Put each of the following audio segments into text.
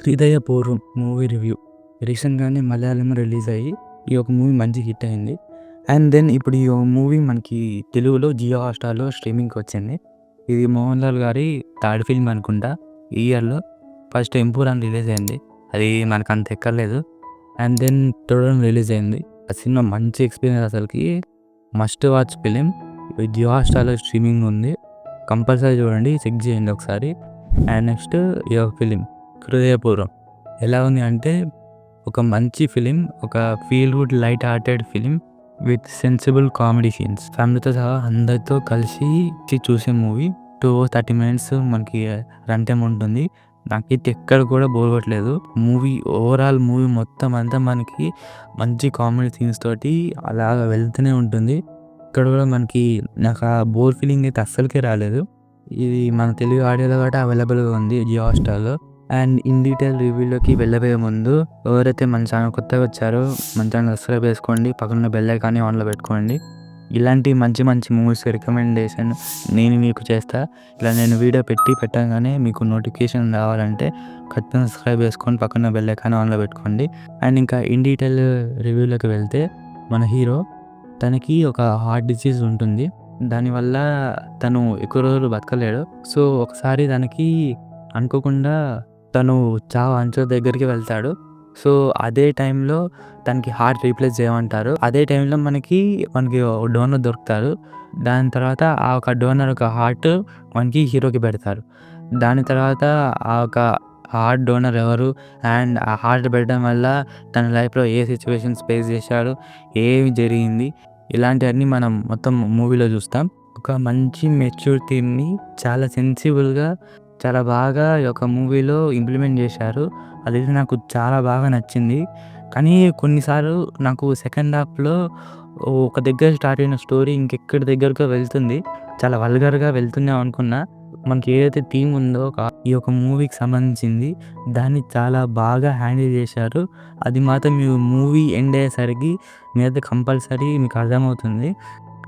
'Hridayapoorvam' movie review. రీసెంట్‌గానే మలయాళంలో release అయ్యి, ఈ యొక్క మూవీ మంచి హిట్ అయింది. అండ్ దెన్ ఇప్పుడు ఈ మూవీ మనకి తెలుగులో జియో హాట్‌స్టార్‌లో స్ట్రీమింగ్‌కొచ్చింది. ఇది మోహన్ లాల్ గారి థర్డ్ ఫిల్మ్ అనుకుంటా. ఈ ఇయర్‌లో ఫస్ట్ 'టెంపర్' రిలీజ్ అయింది. అది మనకంత ఎక్కలేదు. అండ్ దెన్ 'తొడన్' రిలీజ్ అయింది. ఆ సినిమా మంచి ఎక్స్‌పీరియన్స్ అసలకి. Must watch film. జియో హాట్‌స్టార్‌లో స్ట్రీమింగ్ ఉంది. కంపల్సరీ చూడండి. చెక్ చేయండి ఒకసారి. అండ్ నెక్స్ట్ ఈ యొక్క ఫిలిం 'హృదయపూర్వం' ఎలా ఉంది అంటే, ఒక మంచి ఫిలిం, ఒక feel good light hearted film with sensible comedy scenes. ఫ్యామిలీతో సహా అందరితో కలిసి చూసే మూవీ. 2 అవర్స్ 30 మినిట్స్ మనకి రన్ టైమ్ ఉంటుంది. నాకైతే ఎక్కడ కూడా బోర్ కొట్టలేదు. ఓవరాల్ మూవీ మొత్తం అంతా మనకి మంచి కామెడీ సీన్స్ తోటి అలాగా వెళ్తూనే ఉంటుంది. ఇక్కడ కూడా మనకి నాకు ఆ బోర్ ఫీలింగ్ అయితే అస్సలకే రాలేదు. ఇది మన తెలుగు ఆడియోలో కూడా అవైలబుల్‌గా ఉంది జియో హాట్‌స్టార్‌లో. అండ్ ఇన్ డీటెయిల్ రివ్యూలోకి వెళ్ళబోయే ముందు, ఎవరైతే మన ఛానల్ కొత్తగా వచ్చారో మన ఛానల్ సబ్స్క్రైబ్ చేసుకోండి. పక్కన బెల్ ఐకాన్ని ఆన్‌లో పెట్టుకోండి. ఇలాంటి మంచి మంచి మూవీస్ రికమెండేషన్ నేను మీకు చేస్తా. ఇలా నేను వీడియో పెట్టంగానే మీకు నోటిఫికేషన్ రావాలంటే ఖచ్చితంగా సబ్స్క్రైబ్ చేసుకొని పక్కన బెల్ ఐకాన్ ఆన్‌లో పెట్టుకోండి. అండ్ ఇంకా ఇన్ డీటెయిల్ రివ్యూలోకి వెళ్తే, మన హీరో తనకి ఒక హార్ట్ డిసీజ్ ఉంటుంది. దానివల్ల తను ఎక్కువ రోజులు బతకలేడు. సో, ఒకసారి తనకి అనుకోకుండా తను చావు అంచు దగ్గరికి వెళ్తాడు. సో, అదే టైంలో తనకి హార్ట్ రీప్లేస్ చేయమంటారు. అదే టైంలో మనకి డోనర్ దొరుకుతారు. దాని తర్వాత ఆ ఒక డోనర్ ఒక హార్ట్ మనకి హీరోకి పెడతారు. దాని తర్వాత ఆ ఒక హార్ట్ డోనర్ ఎవరు, అండ్ ఆ హార్ట్ పెట్టడం వల్ల తన లైఫ్‌లో ఏ సిట్యుయేషన్స్ ఫేస్ చేశాడు, ఏమి జరిగింది, ఇలాంటివన్నీ మనం మొత్తం మూవీలో చూస్తాం. ఒక మంచి మెచ్యూర్ థీమ్‌ని చాలా సెన్సిబుల్‌గా, చాలా బాగా ఈ యొక్క మూవీలో ఇంప్లిమెంట్ చేశారు. అదైతే నాకు చాలా బాగా నచ్చింది. కానీ కొన్నిసార్లు నాకు సెకండ్ హాఫ్‌లో ఒక దగ్గర స్టార్ట్ అయిన స్టోరీ ఇంకెక్కడి దగ్గరకో వెళ్తుంది. చాలా వల్గర్‌గా వెళ్తుందేమో అనుకున్నా. మనకి ఏదైతే థీమ్ ఉందో ఈ యొక్క మూవీకి సంబంధించింది, దాన్ని చాలా బాగా హ్యాండిల్ చేశారు. అది మాత్రం మూవీ ఎండ్ అయ్యేసరికి మీరైతే కంపల్సరీ మీకు అర్థమవుతుంది.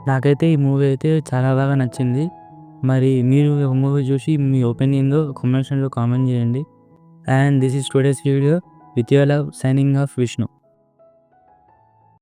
నాకైతే ఈ మూవీ అయితే చాలా బాగా నచ్చింది. మరి మీరు ఈ మూవీ చూసి మీ ఒపీనియన్‌లో కామెంట్ సెక్షన్‌లో కామెంట్ చేయండి. And this is today's video. With your love, signing off, Vishnu.